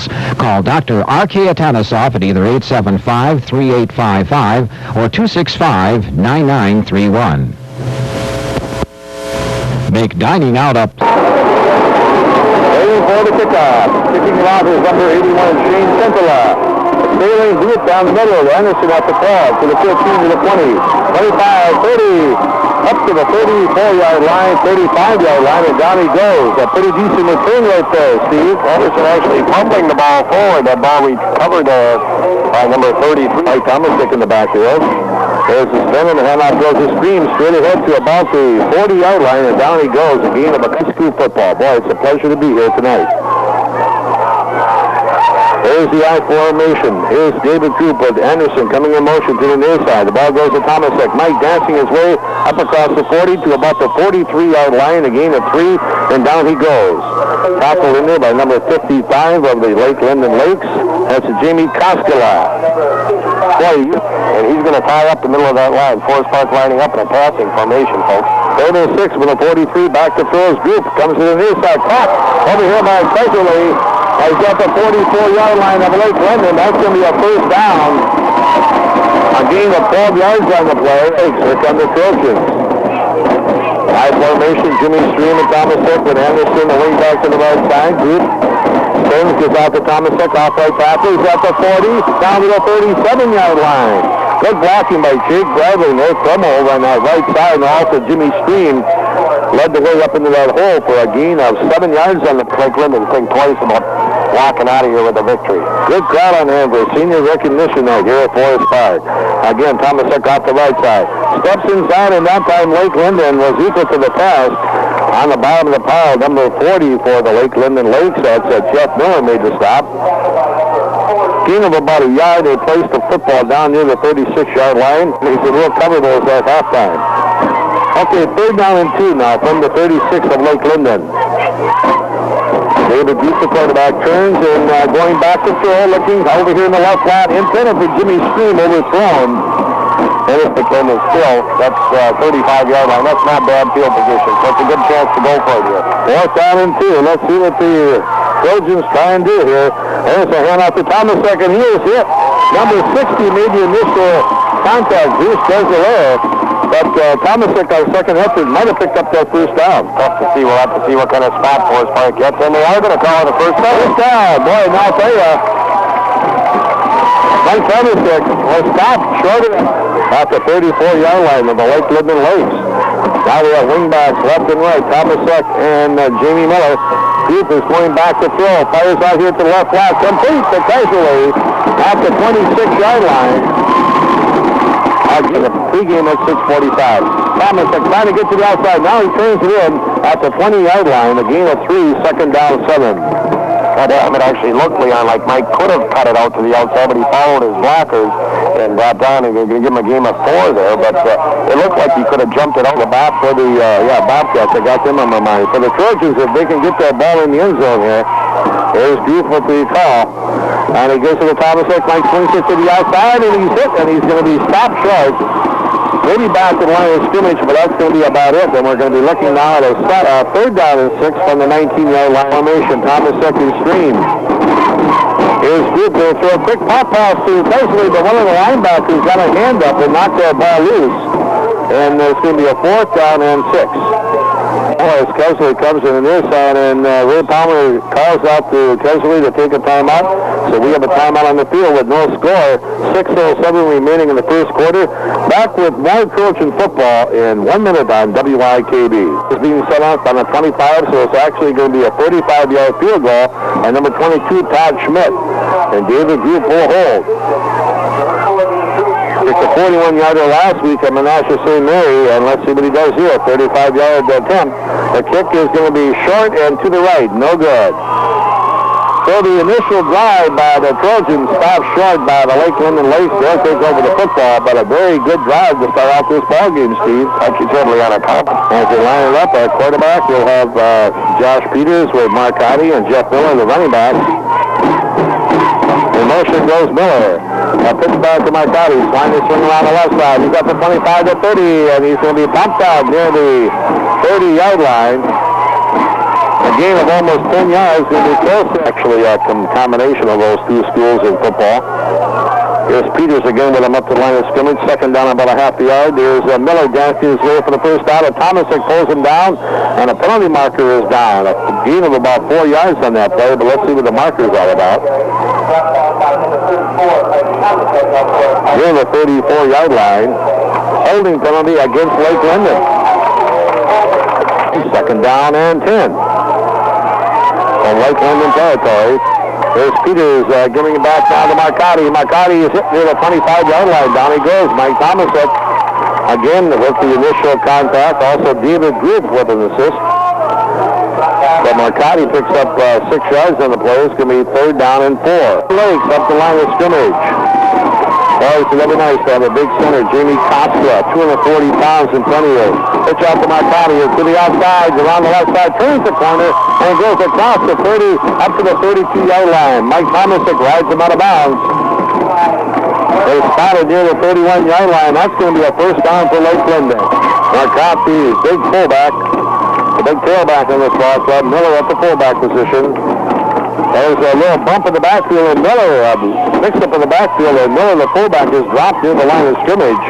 Call Dr. R.K. Atanasoff at either 875-3855 or 265-9931. Make dining out a... Waiting for the kickoff. Kicking it off is number 81, Shane Centilla. Sailing deep down the middle. Anderson at the 12 to the 15 to the 20. 25, 30. Up to the 34-yard line, 35-yard line, and down he goes. A pretty decent return right there, Steve. Anderson actually pumping the ball forward. That ball recovered by number 33, Mike Thomasik in the backfield. There's the spin, and the handoff goes a scream straight ahead to about the 40-yard line, and down he goes. A gain of a high school football. Boy, it's a pleasure to be here tonight. Here's the I formation. Here's David Coop with Anderson coming in motion to the near side. The ball goes to Thomasek. Mike dancing his way up across the 40 to about the 43-yard line. A gain of 3, and down he goes. Tackled in there by number 55 of the Lake Linden Lakes. That's Jamie Koskela. And he's going to tie up the middle of that line. Forest Park lining up in a passing formation, folks. 36 with a 43 back to Phil's group. Comes to the near side. Caught over here by Kaiserly. He's got the 44-yard line of Lake Linden. That's going to be a first down. A gain of 12 yards on the play. Here come the Trojans. High formation, Jimmy Stream and Thomasek with Anderson, the wing back to the right side. Group turns, gets out to Thomasek, off-right tackle. He's at the 40, down to the 37-yard line. Good blocking by Jake Bradley. No trouble over on that right side, and also Jimmy Stream led the way up into that hole for a gain of 7 yards on the Lake Linden. Think twice about walking out of here with a victory. Good crowd on hand for senior recognition night here at Forest Park. Again, Thomasek off the right side. Steps inside, and that time Lake Linden was equal to the task. On the bottom of the pile, number 40 for the Lake Linden Lakes. That's Jeff Miller made the stop. Gain of about a yard. They placed the football down near the 36-yard line. He's a real cover those at halftime. Okay, 3rd down and 2 now from the 36 of Lake Linden. David Duke, the quarterback, turns and going back to throw, looking over here in the left flat, intended for Jimmy Stream, overthrown. And if McKinnon still, that's 35-yard line. That's not bad field position, so it's a good chance to go for it here. 4th down and 2. Let's see what the Trojans try and do here. There's a handoff to Thomasek, and he is hit. Number 60 made the initial contact. Bruce Desiree. But Thomasek, our second effort, might have picked up that first down. Tough to see. We'll have to see what kind of spot Forest Park gets. And they are going to call it a first down. First down. Boy, now I'll tell you, Mike Thomasek was stopped short of at the 34-yard line of the Lake Linden Lakes. Now we have wingbacks left and right. Thomasek and Jamie Miller. Group is going back to throw. Fires out here to the left flat. Complete to Kaiserly at the 26-yard line. The pregame at 6:45. Thomasek trying to get to the outside. Now he turns it in at the 20-yard line. A gain of 3, 2nd down 7. It actually looked, Leon, like Mike could have cut it out to the outside, but he followed his blockers and got down and going to give him a game of 4 there. But it looked like he could have jumped it out the bat for the Bobcats. I got them on my mind. For the Trojans, if they can get that ball in the end zone here, there's beautiful to the call. And he goes to the Thomasek. Mike swings it to the outside, and he's hit, and he's going to be stopped short. Maybe back to the line of scrimmage, but that's going to be about it. And we're going to be looking now at a 3rd down and 6 from the 19-yard line formation. Thomasek and Stream. Here's Group. They'll throw a quick pop pass to Kaiserly, but one of the linebackers got a hand up and knocked that ball loose. And there's going to be a 4th down and 6. As Kaiserly comes to the near side, and Ray Palmer calls out to Kaiserly to take a timeout. So we have a timeout on the field with no score. 6:07 remaining in the first quarter. Back with more Trojan football in 1 minute on WIKB. It's being set up on the 25, so it's actually going to be a 35-yard field goal. And number 22, Todd Schmidt. And David Group will hold. It's a 41-yarder last week at Menasha St. Mary, and let's see what he does here. 35-yard attempt. The kick is going to be short and to the right. No good. So the initial drive by the Trojans stopped short by the Lake Linden Lakes. They'll take over the football, but a very good drive to start out this ball game, Steve. Like you said, Leon, as they line it up at quarterback, we'll have Josh Peters with Marcotti and Jeff Miller, the running backs. In motion goes Miller. Pitch back to Marcotti. Trying to swing around the left side. He's got the 25 to 30, and he's going to be bumped out near the 30-yard line. A gain of almost 10 yards. Going to be close. Actually, a combination of those two schools in football. Here's Peters again with him up to the line of scrimmage. Second down about a half a yard. There's Miller dancing his way for the first down. Tomasic pulls him down, and a penalty marker is down. A gain of about 4 yards on that play, but let's see what the marker is all about. Near the 34-yard line. Holding penalty against Lake Linden. Second down and 10. From Lake Linden territory. There's Peters giving it back now to Marcotti. Marcotti is hit near the 25-yard line. Down he goes. Mike Tomasic again with the initial contact. Also David Group with an assist. But Marcotti picks up 6 yards on the play. It's going to be third down and 4. Lakes up the line of scrimmage. Boys, it'll be nice to have a big center, Jamie Costa, 240 pounds in front of you. Pitch out to Marcotti, to the outside, around the left side, turns the corner, and goes across the 30, up to the 32-yard line. Mike Tomasic rides him out of bounds. They spotted near the 31-yard line. That's going to be a first down for Lake Linden. Marcotti, big fullback, the big tailback on this ball club. Miller at the fullback position. There's a little bump in the backfield, and Miller mixed up in the backfield, and Miller, the fullback, is dropped near the line of scrimmage.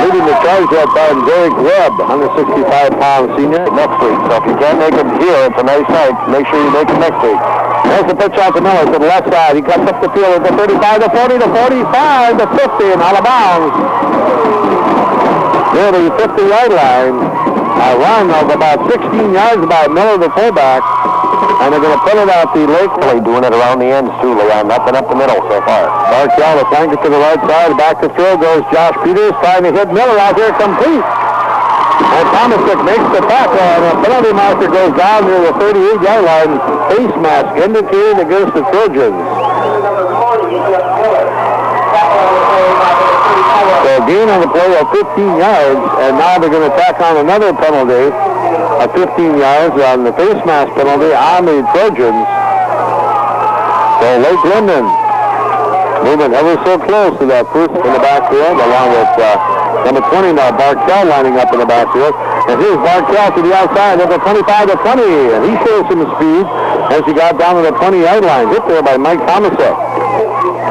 Leading the charge up by Derek Webb, 165-pound senior, next week. So if you can't make him here, it's a nice night. Make sure you make him next week. There's the pitch out to Miller to the left side. He cuts up the field at the 35, the 40, the 45, the 50, and out of bounds. Near the 50-yard line. A run of about 16 yards by Miller, the fullback. And they're going to put it out the Lake. Really doing it around the ends, too, Leon. Nothing up the middle so far. Barkell, the flanker to the right side. Back to throw goes Josh Peters, trying to hit Miller out here complete. And Tomasic makes the tackle, and a penalty marker goes down near the 38-yard line. Face mask indicated against the Trojans. So gain on the play of 15 yards, and now they're going to tack on another penalty of 15 yards on the face mask penalty on the Trojans. So Lake Linden moving ever so close to that first in the backfield, along with number 20 now, Barkell lining up in the backfield. And here's Barkell to the outside at the 25 to 20, and he shows some speed as he got down to the 20-yard line. Hit there by Mike Tomasic.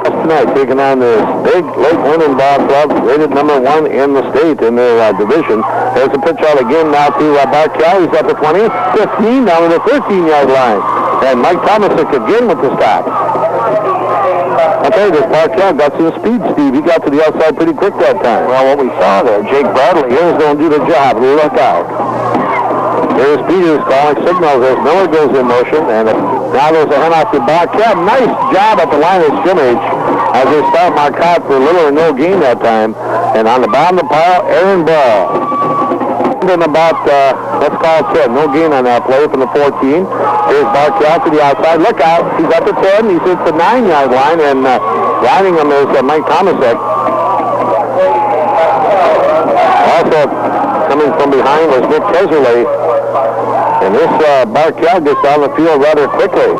Tonight, taking on this big Lake Linden ball club, rated number 1 in the state in their division. There's a pitch out again now to Barkell. He's at the 20, 15, down to the 13-yard line. And Mike Tomasic again with the stop. Okay, this Barkell got some speed, Steve. He got to the outside pretty quick that time. Well, what we saw there, Jake Bradley is going to do the job. Look out. There's Peters calling signals as Miller goes in motion, and now there's a handoff to Barkell. Nice job at the line of scrimmage as they start Marcotte for little or no gain that time. And on the bottom of the pile, Aaron Ball. And about, let's call it 10. No gain on that play from the 14. Here's Barkell to the outside. Look out. He's at the 10. He's at the 9-yard line, and riding him is Mike Tomasic. Also coming from behind was Nick Keserly. And this Barkell gets down the field rather quickly.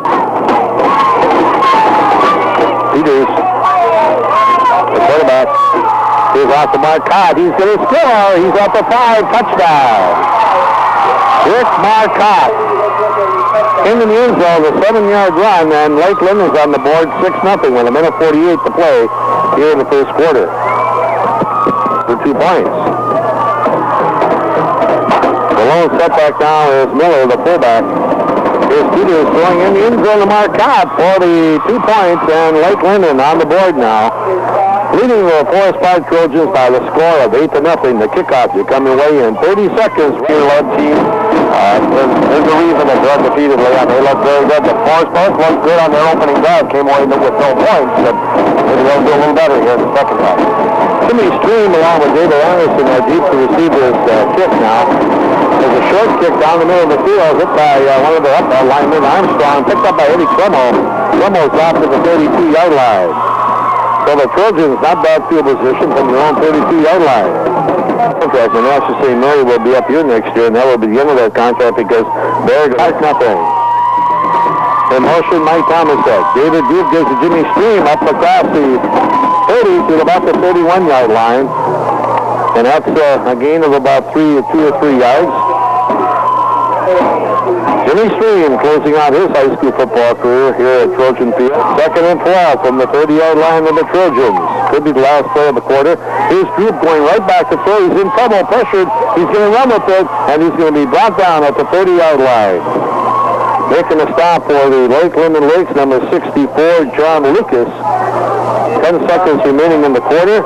Peters, the quarterback, is off to Marcotte. He's going to score. He's at the 5, touchdown. Rick Marcotte into the end zone, the 7-yard run, and Lake Linden's on the board 6-0 with a minute 48 to play here in the first quarter for 2 points. The lone setback now is Miller, the fullback. Here's Peters throwing in the end zone to Marcotte for the 2 points, and Lake Linden on the board now. Leading the Forest Park Trojans by the score of 8-0. The kickoff will come your way in 30 seconds. Led team. There's a reason that they're undefeated, Leon. They look very good. The Forest Park looked good on their opening drive. Came away with no points, but maybe they'll do a little better here in the second half. Jimmy Stream along with David Anderson are deep to receive this kick now. There's a short kick down the middle of the field, hit by one of the linemen, Armstrong, picked up by Eddie Crummel. Crummel's off to the 32-yard line. So the Trojans, not bad field position from their own 32-yard line. Contract, and that's to say Murray will be up here next year, and that will be the end of their contract because they're nothing. In motion, Mike Tomasic. David Duke gives to Jimmy Stream up across the 30 to about the 31-yard line. And that's a gain of about 2 or 3 yards. Jimmy Stream closing out his high school football career here at Trojan Field. 2nd and 12 from the 30-yard line of the Trojans. Could be the last play of the quarter. Here's Group going right back to throw. He's in trouble, pressured. He's going to run with it, and he's going to be brought down at the 30-yard line. Making a stop for the Lake Linden Lakes, number 64, John Lucas. 10 seconds remaining in the quarter.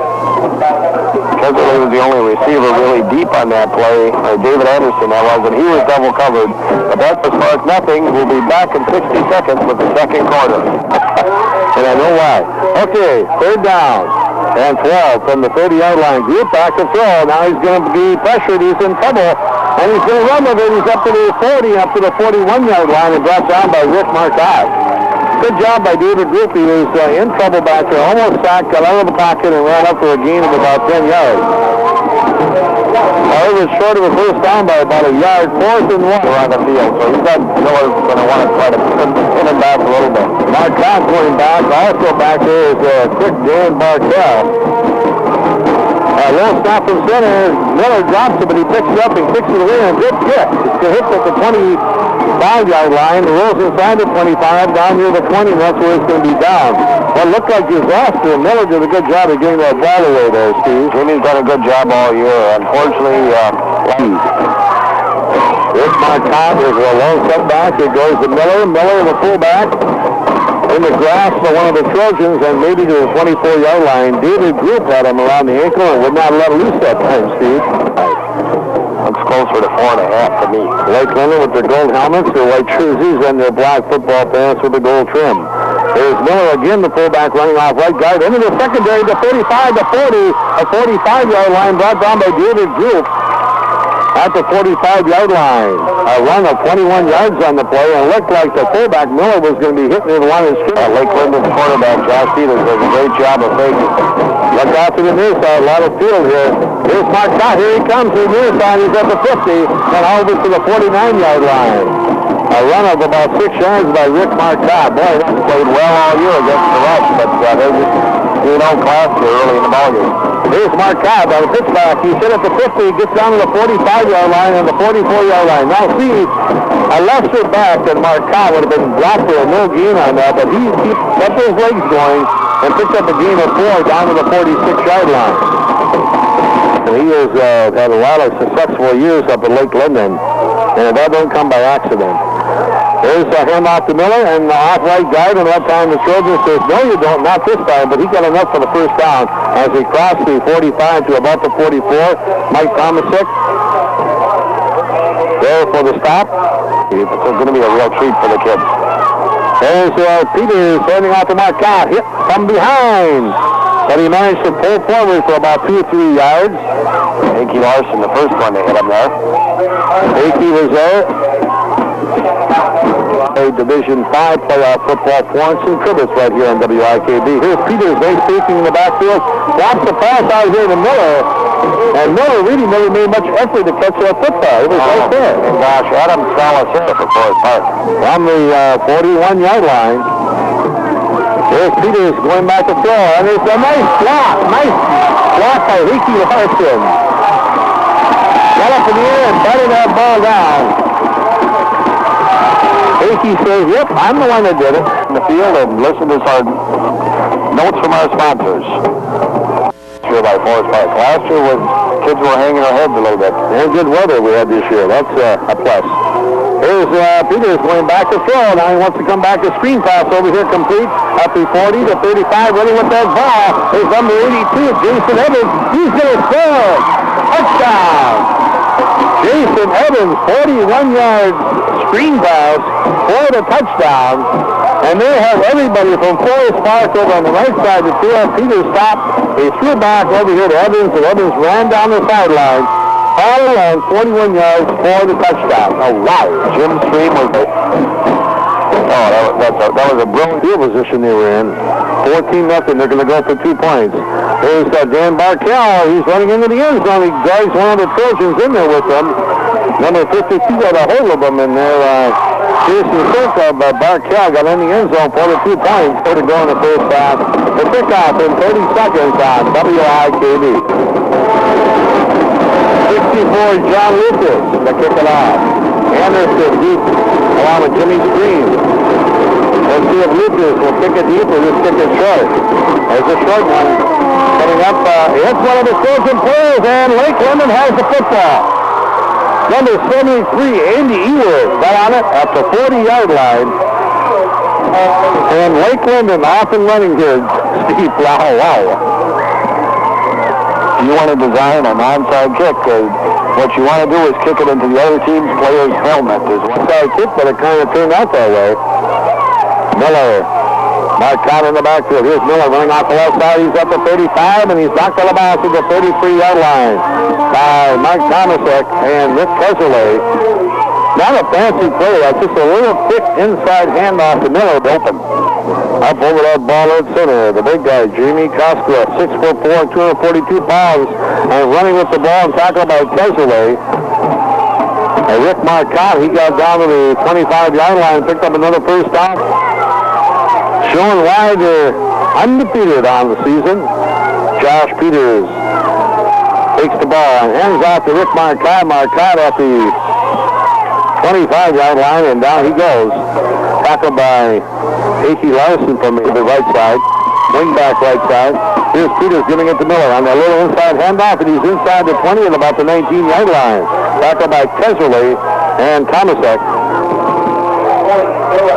Kesley was the only receiver really deep on that play. David Anderson, that was, and he was double covered. But that was marked nothing. We'll be back in 60 seconds with the second quarter. And I know why. Okay, 3rd down and 12 from the 30-yard line. Group back to throw. Now he's going to be pressured. He's in trouble. And he's going to run with it. He's up to the 40, up to the 41-yard line, and brought down by Rick Marcotte. Good job by David Group. He was in trouble back there, almost sacked, got out of the pocket, and ran up for a gain of about 10 yards. It was short of a first down by about a yard. 4th and 1 around the field, so he's got Miller's going to want to try to pin him back a little bit. Marcotte going back. Also back there is quick Dan Bartell. Low snap from center. Miller drops it, but he picks it up and kicks it away, and a good kick. It's a hit at the 25-yard line. The rolls inside the 25, down near the 20, and that's where it's going to be down. Well, it looked like disaster. Miller did a good job of getting that ball away there, Steve. Jimmy's done a good job all year. Unfortunately, Rick Marcotte is a low setback. It goes to Miller. Miller, the fullback, in the grasp of one of the Trojans, and maybe to the 24-yard line. David Group had him around the ankle and would not let loose that time, Steve. That's closer to 4.5 to me. Lake Linden with their gold helmets, their white jerseys, and their black football pants with the gold trim. There's Miller again, the fullback, running off right guard. Into the secondary, the 35 to 40, a 45-yard line brought down by David Group at the 45-yard line. A run of 21 yards on the play, and looked like the fullback, Miller, was going to be hitting the line of scrimmage. Lake Linden's quarterback, Josh Peters, does a great job of faking. Look out to the near side, a lot of field here. Here's Marcotte, here he comes to the near side, he's at the 50, and over to the 49-yard line. A run of about 6 yards by Rick Marcotte. Boy, that's played well all year against the rush, but they're just class here early in the ballgame. Here's Marcotte on the pitchback. He's hit at the 50, gets down to the 45-yard line and the 44-yard line. Now see, a lesser back than Marcotte would have been blocked for a no gain on that, but he kept his legs going and picked up a gain of 4 down to the 46-yard line. And he has had a lot of successful years up at Lake Linden, and that don't come by accident. There's a handoff to Miller, and the off-right guard, and that time the Trojan says, no, you don't, not this time, but he got enough for the first down as he crossed the 45 to about the 44. Mike Tomasic there for the stop. It's going to be a real treat for the kids. There's Peters handing off to Marcotte, hit from behind, but he managed to pull forward for about 2 or 3 yards. Akey Larson, the first one to hit him there. Akey was there. A Division 5 playoff football, Florence and Cribbets right here on WIKB. Here's Peters, nice faking in the backfield. Drops the pass out here to Miller. And Miller really never made much effort to catch that football. It was right there. Gosh, Adam Salas hit it before his part. From the 41-yard line. Here's Peters going back to throw. And there's a nice block. Nice block by Ricky Larson. Got up in the air and batted that ball down. Akey says, yep, I'm the one that did it. In the field, and listen to our notes from our sponsors. Here by Forest Park. Last year, kids were hanging their heads a little bit. And good weather we had this year. That's a plus. Here's Peters going back to throw. Now he wants to come back to screen pass over here, complete up to 40 to 35, running with that ball. Here's number 82, Jason Evans. He's going to score. Touchdown. Jason Evans, 41 yards screen pass for the touchdown. And they have everybody from Forest Park over on the right side to Peters stopped. He threw back over here to Evans, and Evans ran down the sideline. All along, 41 yards for the touchdown. Oh, wow. Jim Stream was that was a brilliant field position they were in. 14-0. They're going to go for 2 points. There's Dan Bartell. He's running into the end zone. He drags one of the Trojans in there with him. Number 52 got a hold of him in there. Jason Circa, but Bartell got in the end zone for the 2 points. They're to go in the first half. The kickoff in 30 seconds on WIKB. 64, John Lucas to kick it off. Anderson deep along with Jimmy Stream. Let's see if Lucas will kick it deep or just kick it short. There's a short one coming up. It's one of the Trojan players, and Lake Linden has the football. Number 73, Andy Ewert, got on it at the 40-yard line. And Lake Linden off and running here. Steve Blau, wow. You want to design an onside kick, what you want to do is kick it into the other team's player's helmet. There's one side kick, but it kind of turned out that way. Miller, Mark Conn in the backfield. Here's Miller running off the left side. He's up to 35, and he's knocked out of bounds to the 33-yard line by Mike Tomasek and Rick Keserle. Not a fancy play. That's just a little thick inside handoff to Miller open. Up over that ball at center, the big guy, Jamie Koskela, 6'4", 242 pounds, and running with the ball and tackled by Keserle. Rick Marcotte, he got down to the 25-yard line, picked up another first down. Showing why they're undefeated on the season. Josh Peters takes the ball and hands off to Rick Marcotte. Marcotte at the 25-yard line, and down he goes. Tackled by Akey Larson from the right side. Wing back right side. Here's Peters giving it to Miller on that little inside handoff, and he's inside the 20 at about the 19-yard line. Tackled by Keserle and Tomasek.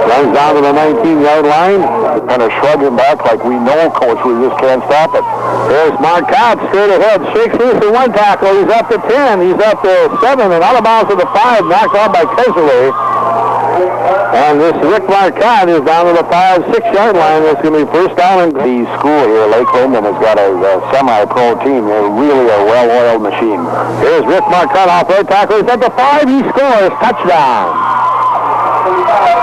Runs down to the 19-yard line. Kind of shrug him back like we know, coach, we just can't stop it. There's Marcotte straight ahead. Shakes loose in one tackle. He's up to 10. He's up to 7 and out of bounds to the 5. Knocked out by Keserle. And this Rick Marcotte is down to the 5-6-yard line. It's going to be first down. And the school here, Lake Linden, has got a semi-pro team. They're really a well-oiled machine. Here's Rick Marcotte off right tackle. He's at the 5. He scores. Touchdown.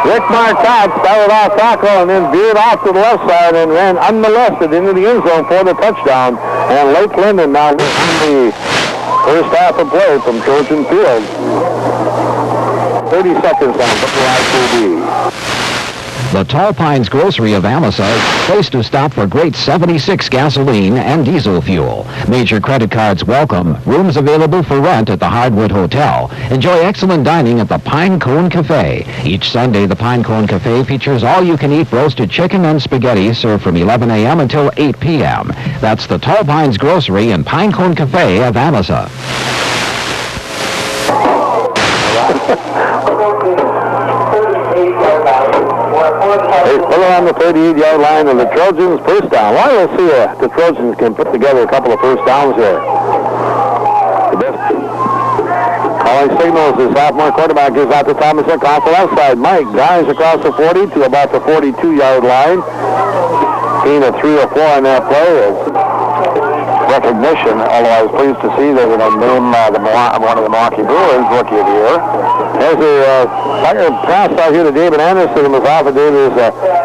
Rick Marcotte started off tackle and then veered off to the left side and ran unmolested into the end zone for the touchdown. And Lake Linden now wins the first half of play from Trojan Field. 30 seconds on WITV. The Tall Pines Grocery of Amasa is a place to stop for great 76 gasoline and diesel fuel. Major credit cards welcome. Rooms available for rent at the Hardwood Hotel. Enjoy excellent dining at the Pine Cone Cafe. Each Sunday, the Pine Cone Cafe features all-you-can-eat roasted chicken and spaghetti served from 11 a.m. until 8 p.m. That's the Tall Pines Grocery and Pine Cone Cafe of Amasa. They pull on the 38-yard line of the Trojans first down. Well, we'll see if the Trojans can put together a couple of first downs here. Calling signals, the sophomore quarterback gives out to Tomasek off the left side. Mike dives across the 40 to about the 42-yard line. Gain of 3 or 4 on that play. Recognition, although I was pleased to see they're going to name one of the Milwaukee Brewers Rookie of the Year. There's a fire pass out here to David Anderson and was off of David's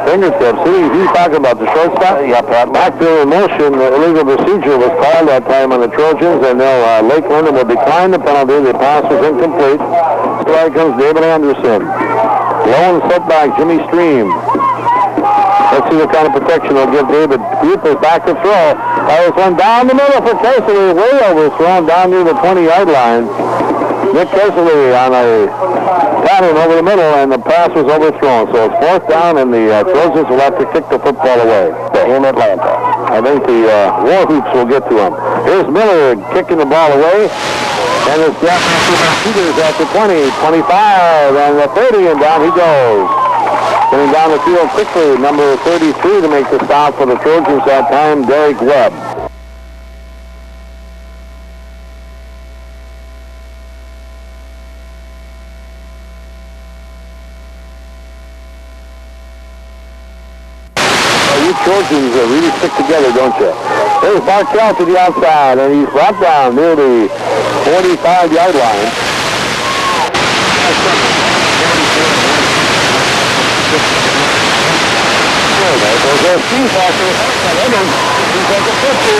fingertips. He's talking about the shortstop. Yep, backfield in motion. Illegal procedure was called that time on the Trojans, and now Lake Linden will decline the penalty. The pass was incomplete. So out comes David Anderson. Low and setback, Jimmy Stream. Let's see what kind of protection they'll give David. Group is back to throw. Fires one down the middle for Keserle. Way overthrown down near the 20-yard line. Nick Keserle on a pattern over the middle, and the pass was overthrown. So it's fourth down, and the Trojans will have to kick the football away in Atlanta. I think the War Hoops will get to him. Here's Miller kicking the ball away. And it's Jeff Peters at the 20, 25, and the 30, and down he goes. Getting down the field quickly, number 33 to make the stop for the Trojans that time, Derek Webb. You Trojans really stick together, don't you? There's Barkell to the outside, and he's brought down near the 45-yard line. There's a speed factor. He's at the 50.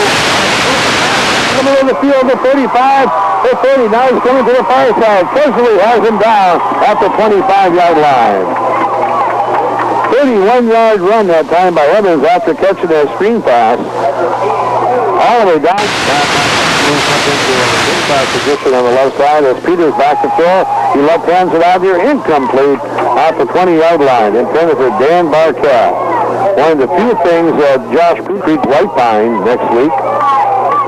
Coming in the field, the 35, the 30. Now he's coming to the far side. Keserle has him down at the 25-yard line. 31-yard run that time by Evans after catching that screen pass. All the way down. moves up into a inside position on the left side as Peters back to throw. He left hands it out here, incomplete off the 20-yard line. Intended for Dan Barkell. One of the few things that Josh Creek White behind next week.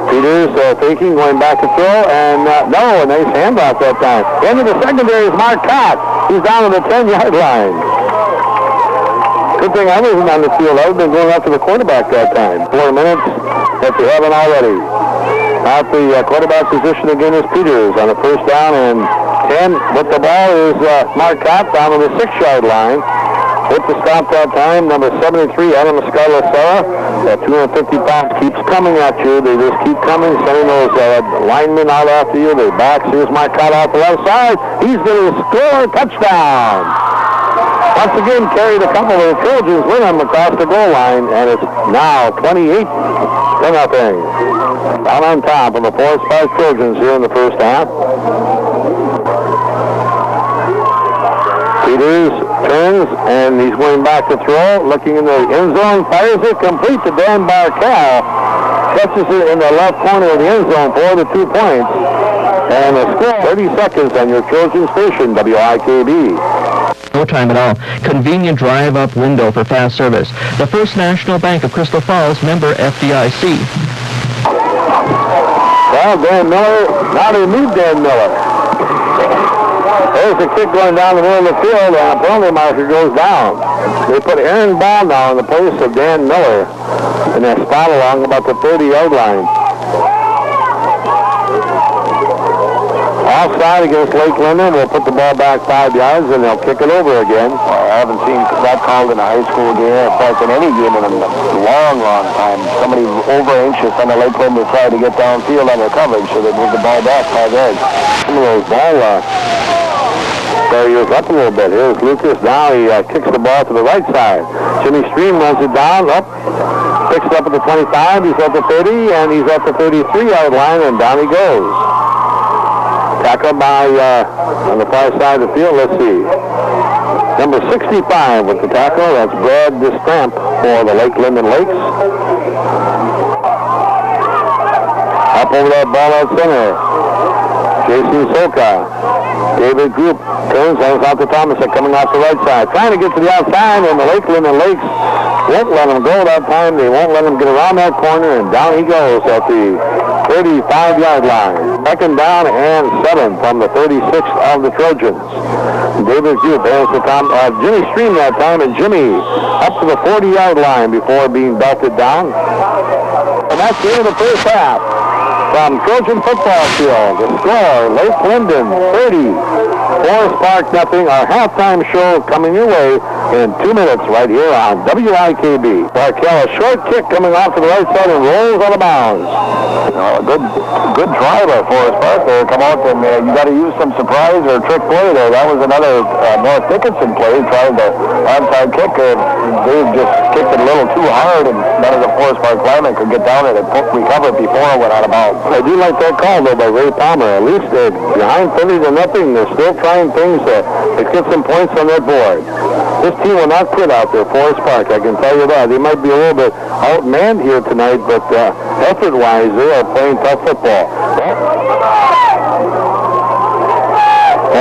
Peters faking, going back to throw, and no, a nice handoff that time. Into the secondary is Mark Cott. He's down to the 10-yard line. Good thing I wasn't on the field. I would have been going after the quarterback that time. 4 minutes, but they haven't already. At the quarterback position again is Peters on the first down, and 10 with the ball is Mark Cott down to the 6-yard line. With the stop that time, number 73, Adam Scarlacera. That 250 pounds keeps coming at you. They just keep coming, sending those linemen out after you. They backs. Here's Mark Cott off the left side. He's going to score. Touchdown. Once again, carried a couple of the Trojans with him across the goal line, and it's now 28-0. Down on top of the Forest Park Trojans here in the first half. Peters turns, and he's going back to throw, looking in the end zone, fires it complete to Dan Barkell. Catches it in the left corner of the end zone for the 2 points. And a score, 30 seconds on your Trojan station, WIKB. No time at all. Convenient drive-up window for fast service. The First National Bank of Crystal Falls, member FDIC. Well, Dan Miller, now they move Dan Miller. There's a kick going down the middle of the field, and a penalty marker goes down. They put Aaron Ball now in the place of Dan Miller in that spot along about the 30-yard line. Offside against Lake Linden. We'll put the ball back 5 yards, and they'll kick it over again. I haven't seen that called in a high school game, in fact, in any game in a long time. Somebody over anxious on the Lake Linden side to get downfield on their coverage, so they move the ball back 5 yards. Some of those ball barriers up a little bit. Here's Lucas. Now he kicks the ball to the right side. Jimmy Stream runs it down, up, picks it up at the 25. He's at the 30, and he's at the 33-yard line, and down he goes. Tackled by, on the far side of the field, let's see. Number 65 with the tackle. That's Brad Distamp for the Lake Linden Lakes. Up over that ball at center. Jason Soka. David Group turns out to Thomason coming off the right side. Trying to get to the outside, and the Lake Linden Lakes won't let him go that time. They won't let him get around that corner, and down he goes at the 35-yard line. Second down and 7 from the 36th of the Trojans. David Group has the Jimmy Stream that time, and Jimmy up to the 40-yard line before being belted down. And that's the end of the first half. From Trojan football field, the score, Lake Linden 30, Forest Park nothing. Our halftime show coming your way in 2 minutes right here on WIKB. Barkell, a short kick coming off to the right side and rolls out of bounds. A good driver, Forest Park there. Come out and you got to use some surprise or trick play there. That was another North Dickinson play, trying the onside kick. Dave just kicked it a little too hard, and none of the Forest Park linemen could get down it and recover it before it went out of bounds. I do like that call, though, by Ray Palmer. At least they're behind 30-0. They're still trying things to get some points on their board. This team will not quit out there, Forest Park, I can tell you that. They might be a little bit outmanned here tonight, but effort-wise, they are playing tough football.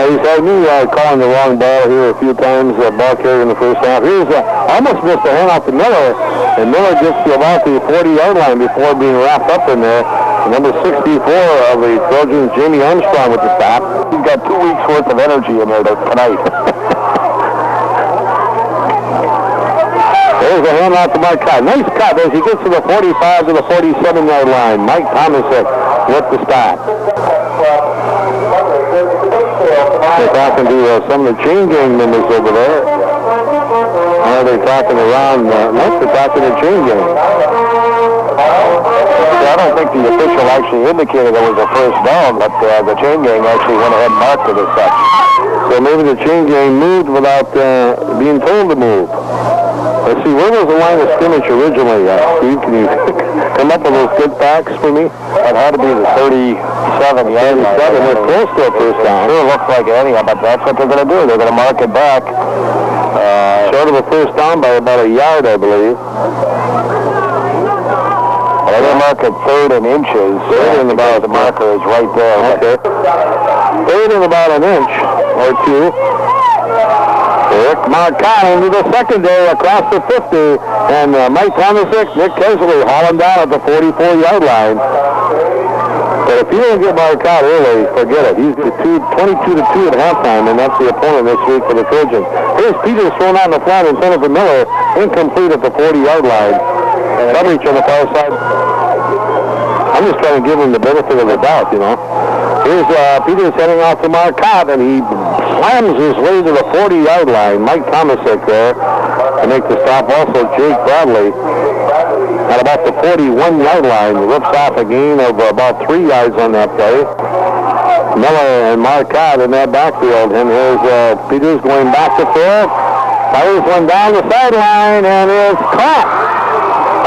He's had me calling the wrong ball here a few times, ball carrier in the first half. Here's almost missed a handoff to Miller, and Miller gets to about the 40-yard line before being wrapped up in there. Number 64 of the Trojans, Jamie Armstrong with the stop. He's got 2 weeks worth of energy in there tonight. There's a handoff to Mike Cott. Nice cut as he gets to the 45 to the 47-yard line. Mike Thomasek with the stop. They're talking to some of the chain gang members over there. Are they talking around? No, they're talking to chain gang. I don't think the official actually indicated there was a first down, but the chain gang actually went ahead and marked it as such. So maybe the chain gang moved without being told to move. Let's see, where was the line of scrimmage originally? Steve, can you come up with those good facts for me? It had to be the 37 yard line. They're close to a first down. Sure looks like it anyhow, but that's what they're going to do. They're going to mark it back. Short of a first down by about a yard, I believe. They're going to mark at third and inches. Third and about the marker is right there. Okay. Third and about an inch or two. Rick Marcotte into the secondary across the 50, and Mike Tomasic, Nick Kesley hauling down at the 44-yard line. But if you don't get Marcotte early, forget it. He's 22-2 at halftime, and that's the opponent this week for the Trojans. Here's Peters thrown out in the flat in front of Miller, incomplete at the 40-yard line. Coverage on the far side. I'm just trying to give him the benefit of the doubt, you know. Here's Peters heading off to Marcotte, and he slams his way to the 40-yard line. Mike Tomasic there to make the stop. Also, Jake Bradley at about the 41-yard line. Rips off a gain of about 3 yards on that play. Miller and Marcotte in that backfield. And here's Peters going back to throw. Fires one down the sideline and is caught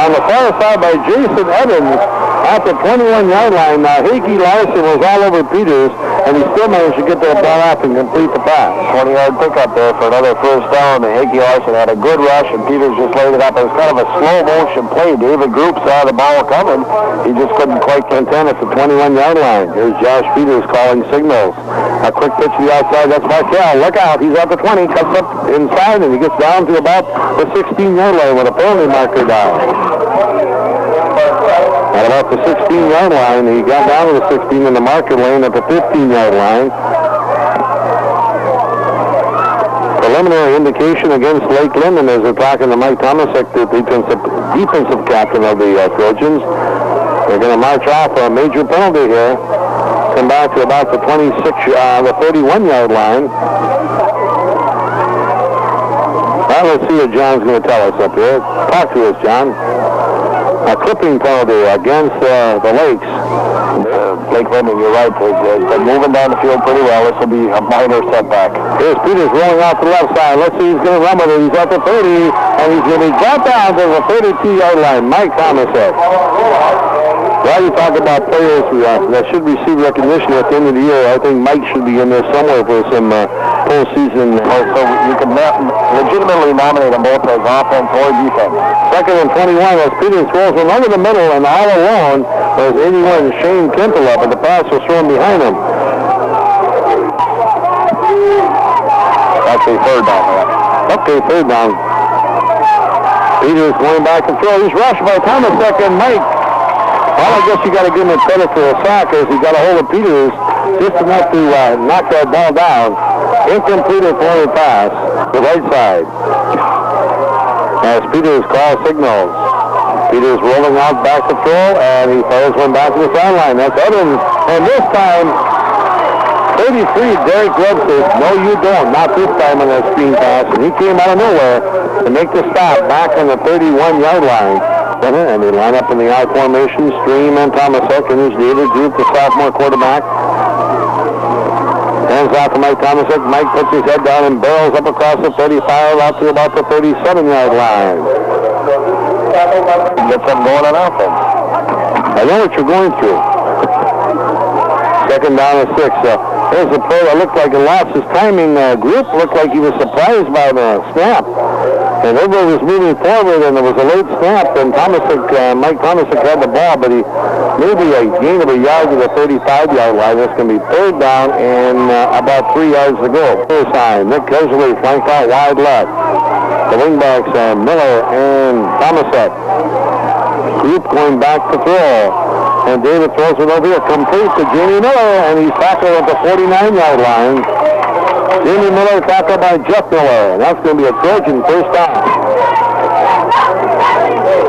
on the far side by Jason Evans at the 21-yard line. Now, Heike Larson was all over Peters, and he still managed to get that ball up and complete the pass. 20-yard pickup there for another first down. And Heike Larson had a good rush, and Peters just laid it up. It was kind of a slow-motion play. David Group saw the ball coming. He just couldn't quite contend at the 21-yard line. Here's Josh Peters calling signals. A quick pitch to the outside. That's Markell. Look out. He's at the 20. Cuts up inside, and he gets down to about the 16-yard line with a penalty marker down. At about the 16-yard line, he got down to the 16 in the marker lane at the 15-yard line. Preliminary indication against Lake Linden as they're talking to Mike Tomasic, the defensive captain of the Trojans. They're going to march off a major penalty here. Come back to about the 31-yard line. Well, let's see what John's going to tell us up here. Talk to us, John. A clipping penalty against the Lakes. Lake Linden, you're right. They're moving down the field pretty well. This will be a minor setback. Here's Peters rolling off the left side. Let's see, he's going to run with it. He's at the 30, and he's going to be brought down to the 32-yard line. Mike Tomasic. Well, you talk about players that should receive recognition at the end of the year. I think Mike should be in there somewhere for some postseason. So you can legitimately nominate them both as offense or defense. Second and 21 as Peters throws one over the middle, and all alone was 81 Shane Kempela, but the pass was thrown behind him. Actually, third down. Okay, third down. Peters going back to throw. He's rushed by Tomasic and Mike. Well, I guess you got to give him credit for a sack as he got a hold of Peters just enough to knock that ball down. Incomplete for a pass, the right side. As Peters calls signals. Peters rolling out back to throw, and he fires one back to the sideline. That's Evans, and this time, 33, Derek Webb says, no, you don't. Not this time on that screen pass, and he came out of nowhere to make the stop back on the 31-yard line. And they line up in the I formation. Stream and Tomasic, and here's David Group, the sophomore quarterback. Hands off to Mike Tomasic. Mike puts his head down and barrels up across the 35 out to about the 37-yard line. Get something going on offense. I know what you're going through. Second down and 6. There's a play that looked like it lost his timing. Group looked like he was surprised by the snap. And everybody was moving forward, and there was a late snap, and Mike Tomasic had the ball, but he maybe a gain of a yard to the 35-yard line. That's going to be third down and about 3 yards to go. First time, Nick Kesley flanked out wide left. The wingbacks, Miller and Tomasic. Group going back to throw. And David throws it over here, complete to Jamie Miller, and he's tackled at the 49-yard line. Jamie Miller tackled by Jeff Miller, and that's going to be a Trojan first down.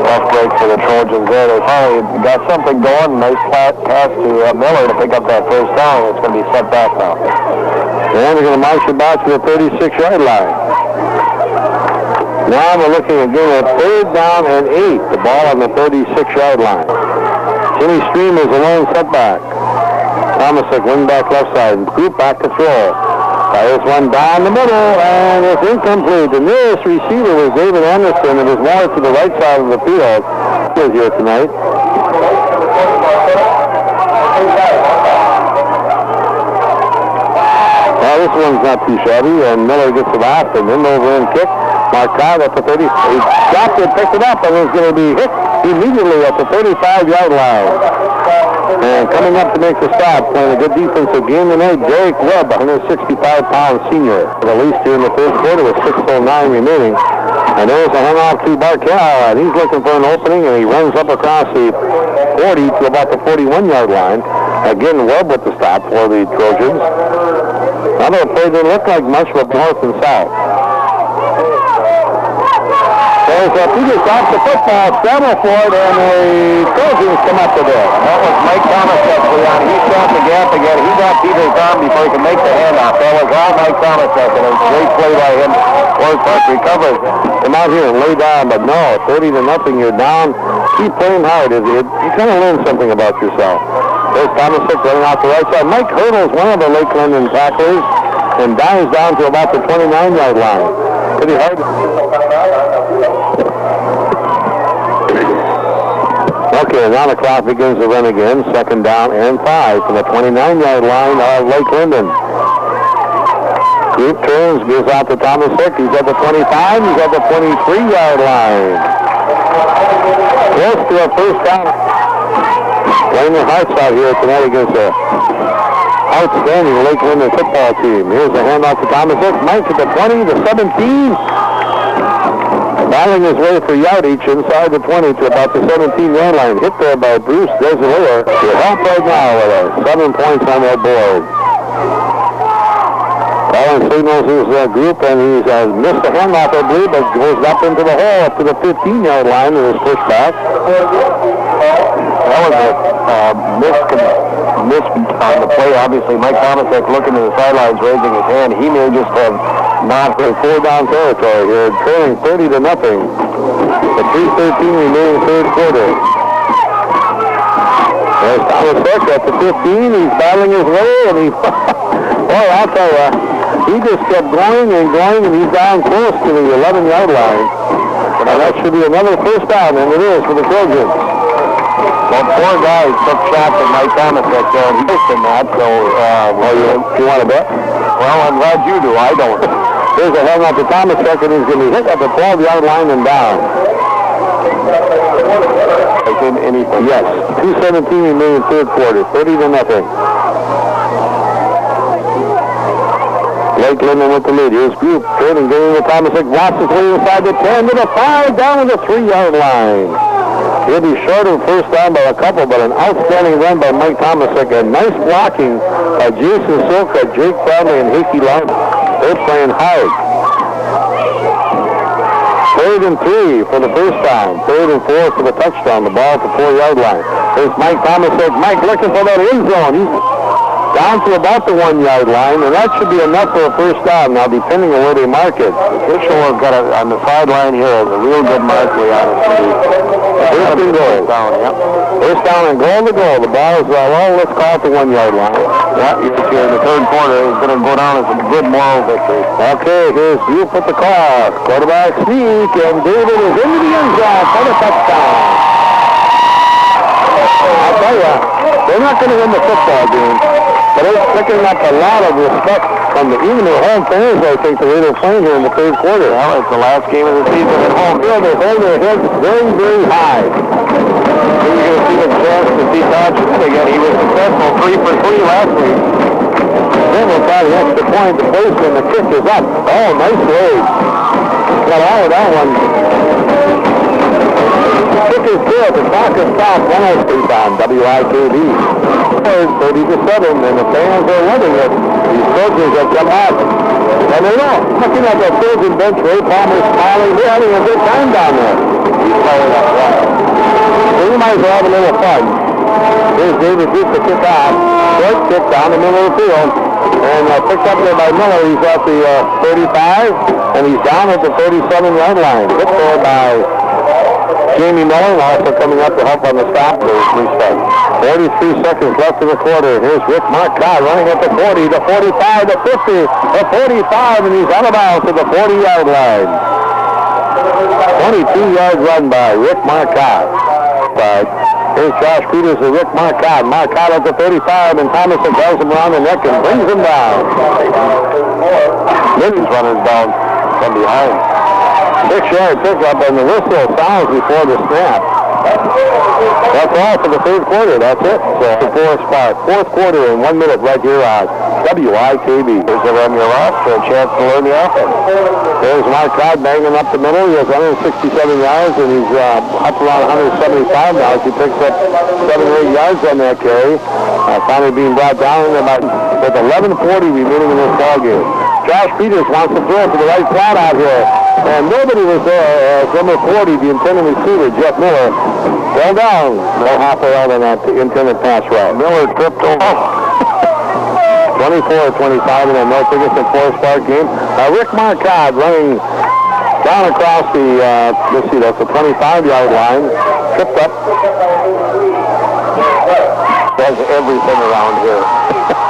Tough break for the Trojans there. They finally got something going. Nice pass to Miller to pick up that first down. It's going to be set back now. And they're going to march it back to the 36-yard line. Now we're looking again at third down and 8. The ball on the 36-yard line. Jimmy Stream is a lone setback. Tomasic wing back left side. Group back to throw. Fires one down the middle, and it's incomplete. The nearest receiver was David Anderson. It was more to the right side of the field. He's here tonight. Well, this one's not too shabby, and Miller gets it off, and then over and kick. Marcotte at the 30. He dropped it, picked it up, and it's going to be hit immediately at the 35-yard line. And coming up to make the stop, playing a good defensive game tonight, Derek Webb, 165-pound senior. The least here in the third quarter with 6:09 remaining. And there's a handoff to Barkel, and he's looking for an opening, and he runs up across the 40 to about the 41-yard line. Again, Webb with the stop for the Trojans. Another play didn't look like much, but north and south. There's Peter stops the football, scramble for it, and the Trojans come up with it. That was Mike Thomas, Leon. He shot the gap again. He got Peter down before he could make the handoff. That was all Mike Thomas, and it was a great play by him. Forest Park recovers. Come out here and lay down, but no, 30-0, you're down. Keep playing hard. You kind of learn something about yourself. There's Thomas running off the right side. Mike Hurdle's one of the Lake London tacklers and dives down to about the 29-yard line. Pretty hard. Okay, now the clock begins to run again. 2nd down and 5 from the 29-yard line of Lake Linden. Group turns, gives out to Tomasic. He's at the 25. He's at the 23-yard line. Close to a first down. Playing their hearts out here tonight against a outstanding Lake Linden football team. Here's a handoff to Tomasic. Mike at the 20, the 17. Battling his way for yardage inside the 20 to about the 17-yard line. Hit there by Bruce Desillier. To help right now with 7 points on that board. Collins signals his group, and he's missed the handoff, I believe, but goes up into the hole up to the 15-yard line and is pushed back. That was a miss on the play. Obviously, Mike Thomasek looking to the sidelines, raising his hand. He may just have not for 4-down territory here, trailing 30-0. The 3:13 remaining third quarter. There's Thomasek at the 15. He's battling his way, and he, boy, I'll tell you, he just kept going, and he's down close to the 11-yard line. And that should be another first down, and it is for the Trojans. Well, 4 guys took shots at Mike Thomasek there, and he missed in that, so, you want to bet? Well, I'm glad you do. I don't. There's a hang up to Thomasek, and he's going to be hit at the 12-yard line and down. Yes, 2:17 remaining third quarter, 30-0. Lake Linden with the lead. Here's Group trading game with Thomasek. Watts his way inside the 10 to the 5, down to the 3-yard line. He'll be short of first down by a couple, but an outstanding run by Mike Thomasek. And nice blocking by Jason Silka, Jake Bradley, and Hickey Long. They're playing hard. 3rd and 3 for the first down. 3rd and 4 for the touchdown. The ball at the 4-yard line. There's Mike Thomasek. Mike looking for that end zone. He's down to about the 1-yard line, and that should be enough for a first down. Now, depending on where they mark it. Official has got it on the sideline here. Has a real good mark on it. First and goal. Yep. First down and goal to goal. The ball is, let's call it the 1-yard line. Yeah, here in the third quarter. It's going to go down as a good moral victory. Okay, here's Group with the call. Quarterback sneak, and David is into the end zone for the touchdown. I'll tell you, they're not going to win the football game, but it's picking up a lot of respect from even the home fans, I think, the way they're playing here in the third quarter. Well, it's the last game of the season at home. Yeah, they hold their heads very, very high. Then you're going to see the chance to see Todd Schmidt again. He was successful 3 for 3 last week. Then we'll try the extra point. The place and the kick is up. Oh, nice raise. Got all of that one. The kick is good. The clock is stopped. 103 on WIKB. 30-7, and the fans are loving it. These Trojans have come out. And they're not. Looking at that Trojan bench, Ray Palmer's smiling. They're having a good time down there. He's firing up well. So you might as well have a little fun. Here's David Duke to kick off. Short kick down the middle of the field. And picked up there by Miller. He's at the 35, and he's down at the 37-yard line. Hit there by Jamie Miller, also coming up to help on the stop to restart. 43 seconds left in the quarter. Here's Rick Marcotte running at the 40, the 45, the 50, the 45, and he's out of bounds to the 40-yard line. 22-yard run by Rick Marcotte. Here's Josh Peters and Rick Marcotte. Marcotte at the 35, and Thomason tells him around the neck and brings him down. Minnie's running down from behind. 6-yard pickup, and the whistle sounds before the snap. That's all for the third quarter. That's it. So Forest Park. Fourth quarter in 1 minute right here on WIKB. Here's a run your left for a chance to learn the offense. There's Mark Todd banging up the middle. He has 167 yards, and he's up around 175 now as he picks up 7 or 8 yards on that carry. Finally being brought down with 11:40 remaining in this ballgame. Josh Peters wants to throw to the right flat out here, and nobody was there. Number 40, the intended receiver, Jeff Miller, fell down. No halfway out on that intended pass route. Miller tripped over. 24-25 in that North Dickinson Forest Park game. Rick Marcotte running down across the, let's see, that's the 25-yard line. Tripped up. Does everything around here.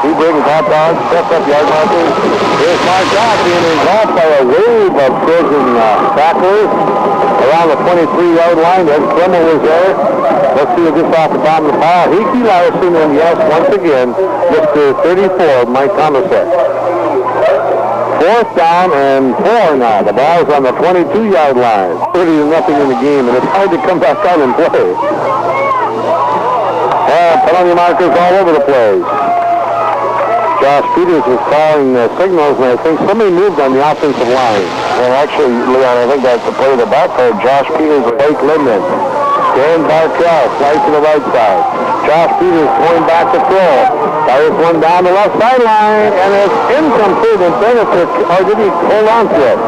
He brings hot dogs, steps up yard markers. Here's Marcotte being engulfed by a wave of Trojan tacklers around the 23-yard line. Ed Clemmel was there. Let's see it just off the bottom of the pile. Hickey Larson, and yes, once again, Mr. 34, Mike Thomasek. Fourth down and 4 now. The ball's on the 22-yard line. 30-0 in the game, and it's hard to come back out and play. Penalty markers all over the place. Josh Peters was calling signals, and I think somebody moved on the offensive line. And actually, Leon, I think that's the play of the backfield. Josh Peters with Blake Lindman. Dan Barkell, flight to the right side. Josh Peters going back to throw. Fires one down the left sideline, and it's incomplete in fairness, or did he hold on to it?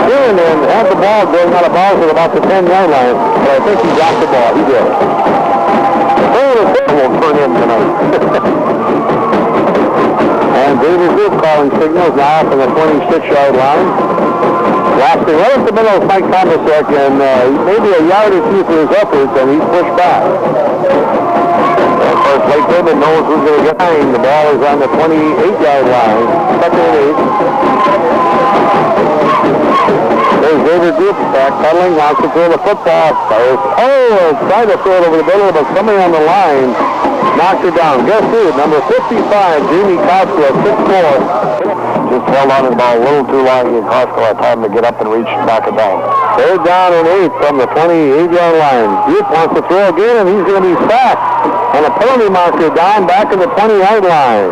Kieran had the ball going out of bounds at about the 10-yard line, but I think he dropped the ball. He did. won't turn in tonight. And David Group calling signals now from the 26-yard line. Lasting right up the middle of Mike Thomasek, and maybe a yard or two for his efforts, and he's pushed back. And of course, Blake Goodman knows who's going to get behind. The ball is on the 28-yard line. Second and 8. There's David Group back, cuddling, wants to throw the football. Tried to throw it over the middle, but somebody on the line knocked it down. Guess who? Number 55, Jamie Costco, 6'4". Just held on to the ball a little too long. He Costco had time to get up and reach and knock it down. Third down and 8 from the 28-yard line. Group wants to throw again, and he's going to be sacked. And a penalty marker down back at the 20-yard line.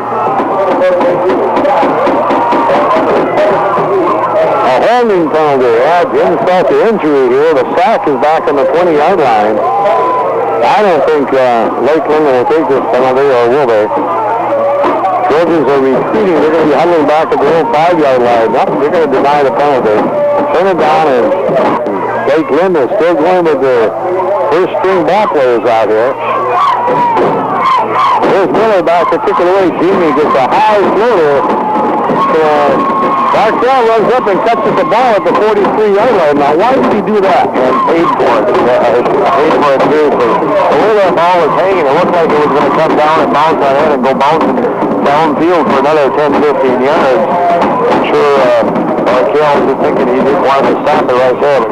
A holding penalty adds insult to injury here. The sack is back on the 20-yard line. I don't think Lakeland will take this penalty, or will they? Trojans are retreating. They're going to be huddling back at the old 5-yard line. Nope, they're going to deny the penalty. Turn it down, and Lakeland is still going with the first-string ball players out here. Here's Miller back to kick it away. Jamie gets a high floater. Barkell runs up and catches the ball at the 43-yard line. Now, why did he do that? And paid for it. Paid for it seriously. The way that ball was hanging, it looked like it was going to come down and bounce on it and go bouncing downfield for another 10, 15 yards. I'm sure Barkell was thinking he didn't want to stop it right there.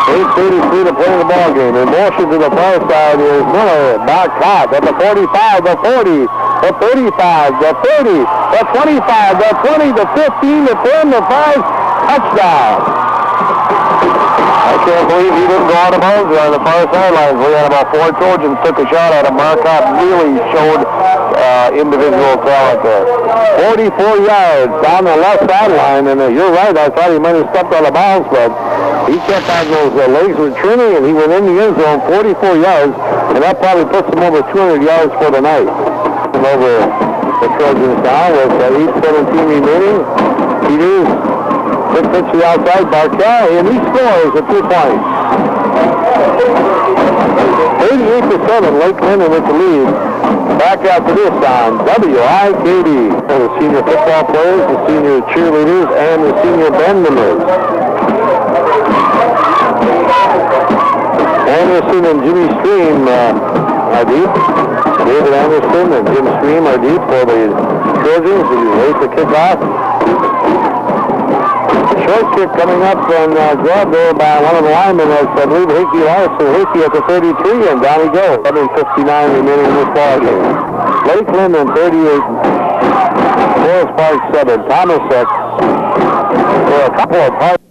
8:33 to play in the ball game. In motion to the far side is Miller. Back hot at the 45, the 40, the 35, the 30, the 25, the 20, the 15, the 10, the 5. Touchdown. I can't believe he didn't go out of bounds there on the far sidelines. We had about 4 Trojans took a shot at him. Marcotte really showed individual talent there. 44 yards down the left sideline, and you're right, I thought he might have stepped out of bounds, but he kept on those legs were trimming, and he went in the end zone 44 yards, and that probably puts him over 200 yards for the night. Over the Trojans now with 8:17 remaining. Peters, quick pitch to the outside, Barkell, and he scores at 2 points. 38-7, Lake Linden with the lead. Back after this on WIKB. The senior football players, the senior cheerleaders, and the senior band members. Anderson and Jimmy Stream are deep. David Anderson and Jim Stream are deep for the Trojans. He waits to kick off. Short kick coming up and grabbed there by one of the linemen. That's, I believe, Hickey Larson. Hickey at the 33, and down he goes. 7:59 remaining in this ball game. Lake Linden 38. Forest Park 7. Thomasek for a couple of parts.